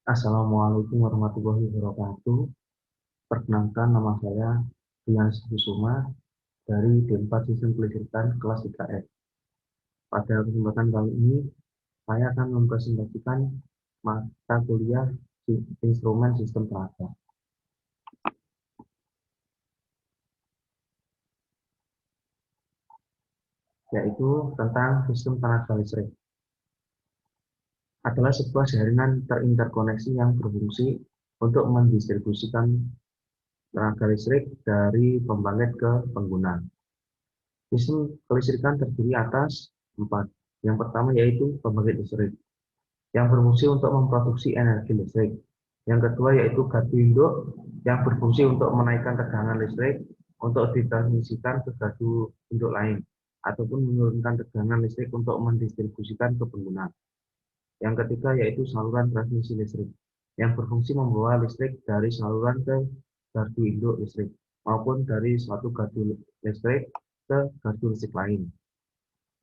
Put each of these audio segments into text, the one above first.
Assalamualaikum warahmatullahi wabarakatuh. Perkenalkan, nama saya Rian Kusuma dari D4 Sistem Kelistrikan kelas 3F. Pada kesempatan kali ini, saya akan mempresentasikan mata kuliah Instrumen Sistem Tenaga, yaitu tentang sistem tenaga listrik. Adalah sebuah jaringan terinterkoneksi yang berfungsi untuk mendistribusikan tenaga listrik dari pembangkit ke pengguna. Sistem kelistrikan terdiri atas 4. Yang pertama yaitu pembangkit listrik, yang berfungsi untuk memproduksi energi listrik. Yang kedua yaitu gardu induk, yang berfungsi untuk menaikkan tegangan listrik untuk ditransmisikan ke gardu induk lain, ataupun menurunkan tegangan listrik untuk mendistribusikan ke pengguna. Yang ketiga yaitu saluran transmisi listrik, yang berfungsi membawa listrik dari saluran ke gardu induk listrik, maupun dari suatu gardu listrik ke gardu listrik lain.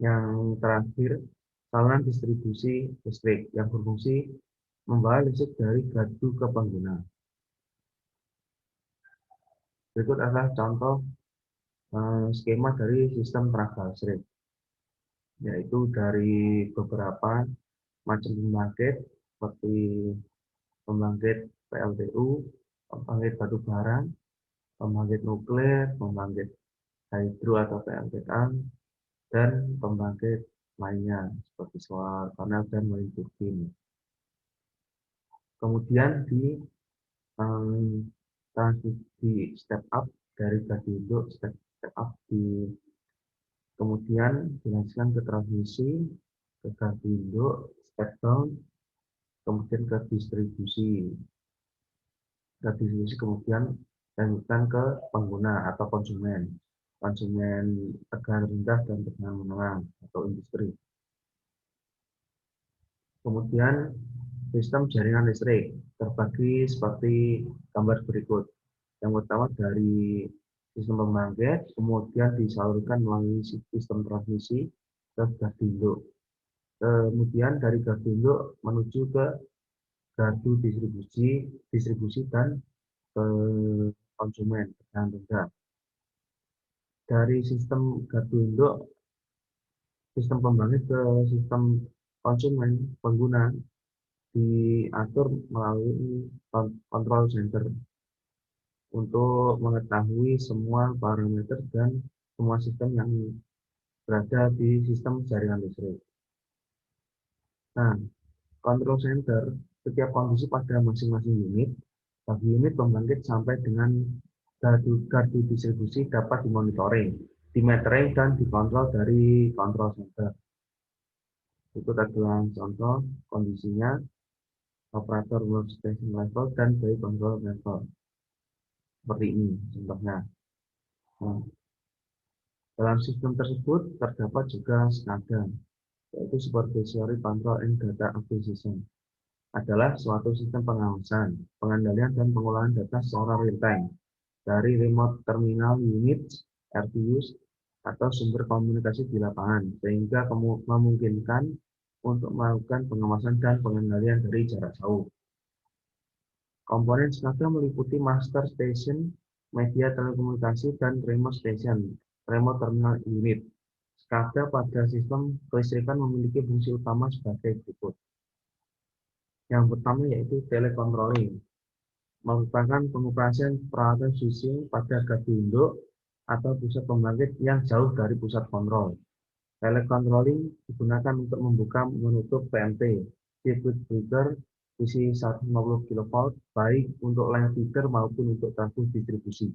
Yang terakhir, saluran distribusi listrik yang berfungsi membawa listrik dari gardu ke pengguna. Berikut adalah contoh skema dari sistem tenaga listrik, yaitu dari beberapa macam pembangkit seperti pembangkit PLTU, pembangkit batu bara, pembangkit nuklir, pembangkit hidro atau PLTA, dan pembangkit lainnya seperti solar panel dan wind turbine. Kemudian di step up dari gardu induk, step up kemudian dilanjutkan ke transmisi, ke gardu induk, step down, kemudian ke distribusi. Ke distribusi kemudian dilanjutkan ke pengguna atau konsumen tegangan rendah dan tegangan menengah atau industri. Kemudian sistem jaringan listrik terbagi seperti gambar berikut. Yang pertama dari sistem pembangkit, kemudian disalurkan melalui sistem transmisi ke gardu induk. Kemudian dari gardu induk menuju ke gardu distribusi dan ke konsumen tegangan rendah. Dari sistem gardu induk, sistem pembangkit ke sistem konsumen pengguna diatur melalui control center untuk mengetahui semua parameter dan semua sistem yang berada di sistem jaringan listrik. Nah, control center setiap kondisi pada masing-masing unit, bagi unit pembangkit sampai dengan gardu distribusi dapat dimonitoring, dimetering, dan dikontrol dari control center. Itu adalah contoh kondisinya, operator workstation level dan by control level. Seperti ini contohnya. Nah, dalam sistem tersebut terdapat juga SCADA, yaitu Supervisory Control and Data Acquisition. Adalah suatu sistem pengawasan, pengendalian, dan pengolahan data secara real-time dari remote terminal unit, RTUs, atau sumber komunikasi di lapangan, sehingga memungkinkan untuk melakukan pengawasan dan pengendalian dari jarak jauh. Komponen SCADA meliputi master station, media telekomunikasi, dan remote station, remote terminal unit. SCADA pada sistem kelistrikan memiliki fungsi utama sebagai berikut. Yang pertama yaitu telecontrolling, merupakan pengoperasian peralatan switching pada gardu induk atau pusat pembangkit yang jauh dari pusat kontrol. Telecontrolling digunakan untuk membuka menutup PMT, circuit breaker, isi 150 kV, baik untuk line feeder maupun untuk tabung distribusi.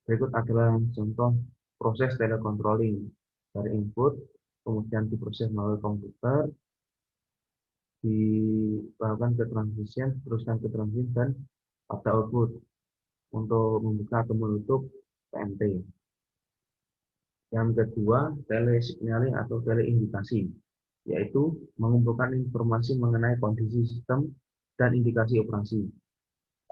Berikut adalah contoh proses telecontrolling dari input, kemudian diproses melalui komputer, dilakukan ke transmission, teruskan ke transmission, dan pada output untuk membuka atau menutup PMT. Yang kedua, telesignaling atau teleindikasi, yaitu mengumpulkan informasi mengenai kondisi sistem dan indikasi operasi.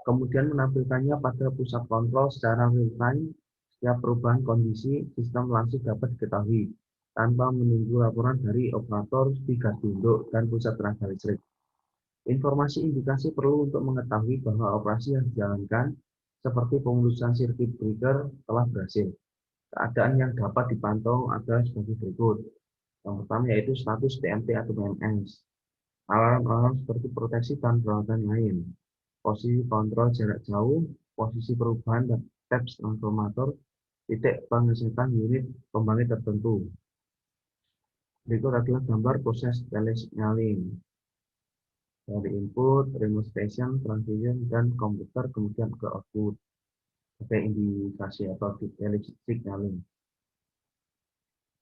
Kemudian menampilkannya pada pusat kontrol secara real-time. Setiap perubahan kondisi sistem langsung dapat diketahui tanpa menunggu laporan dari operator di gardu induk dan pusat tenaga listrik. Informasi indikasi perlu untuk mengetahui bahwa operasi yang dijalankan seperti pemulusan sirkuit breaker telah berhasil. Keadaan yang dapat dipantau adalah sebagai berikut. Yang pertama yaitu status TMT atau PMS. Alarm-alarm seperti proteksi dan peralatan lain. Posisi kontrol jarak jauh, posisi perubahan dan tabs transformator, titik pengecekan unit pembangkit tertentu. Berikut adalah gambar proses telesignaling dari input, remote station, transition, dan komputer kemudian ke output. Sebagai indikasi atau telesignaling.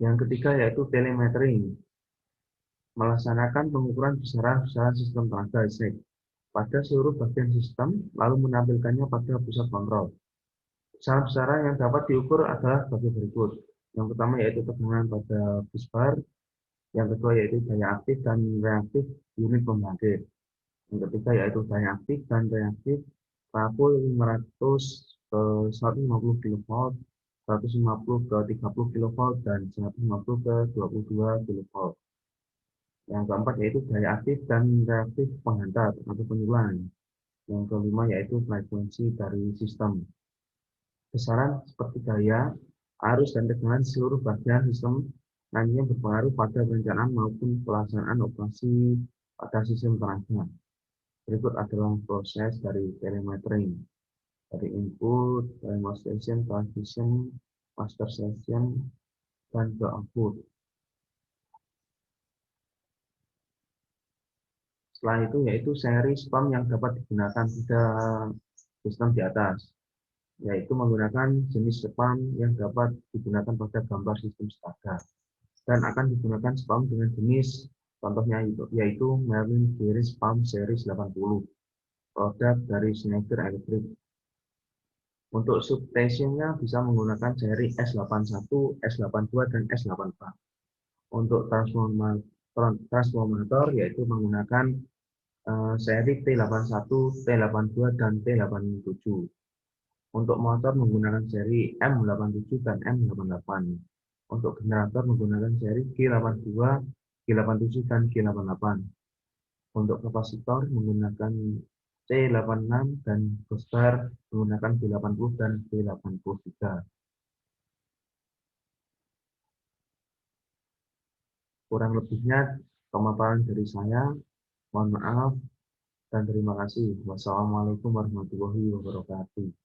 Yang ketiga yaitu telemetering, melaksanakan pengukuran besaran-besaran sistem tenaga listrik pada seluruh bagian sistem, lalu menampilkannya pada pusat kontrol. Besaran-besaran yang dapat diukur adalah sebagai berikut. Yang pertama yaitu tekanan pada busbar, yang kedua yaitu daya aktif dan reaktif unit pembangkit. Yang ketiga yaitu daya aktif dan reaktif rapul 500 ke 150 kV, 150 ke 30 kV, dan 150 ke 22 kV. Yang keempat yaitu daya aktif dan reaktif penghantar atau penyulang. Yang kelima yaitu frekuensi dari sistem. Besaran seperti daya, arus, dan tekanan seluruh bagian sistem nantinya berpengaruh pada perencanaan maupun pelaksanaan operasi pada sistem tenaga. Berikut adalah proses dari telemetering. Dari input, remote station, transmission, master station, dan ke output. Setelah itu yaitu seri spam yang dapat digunakan pada sistem di atas, yaitu menggunakan jenis spam yang dapat digunakan pada gambar sistem standar dan akan digunakan spam dengan jenis contohnya yaitu Merlin Series Spam Series 80 produk dari Schneider Electric. Untuk substationnya bisa menggunakan seri S81, S82, dan S84. Untuk transformator yaitu menggunakan seri T81, T82, dan T87. Untuk motor menggunakan seri M87 dan M88. Untuk generator menggunakan seri G82, G87, dan G88. Untuk kapasitor menggunakan C86 dan busbar menggunakan B80 dan B83. Kurang lebihnya pemaparan dari saya. Mohon maaf dan terima kasih. Wassalamualaikum warahmatullahi wabarakatuh.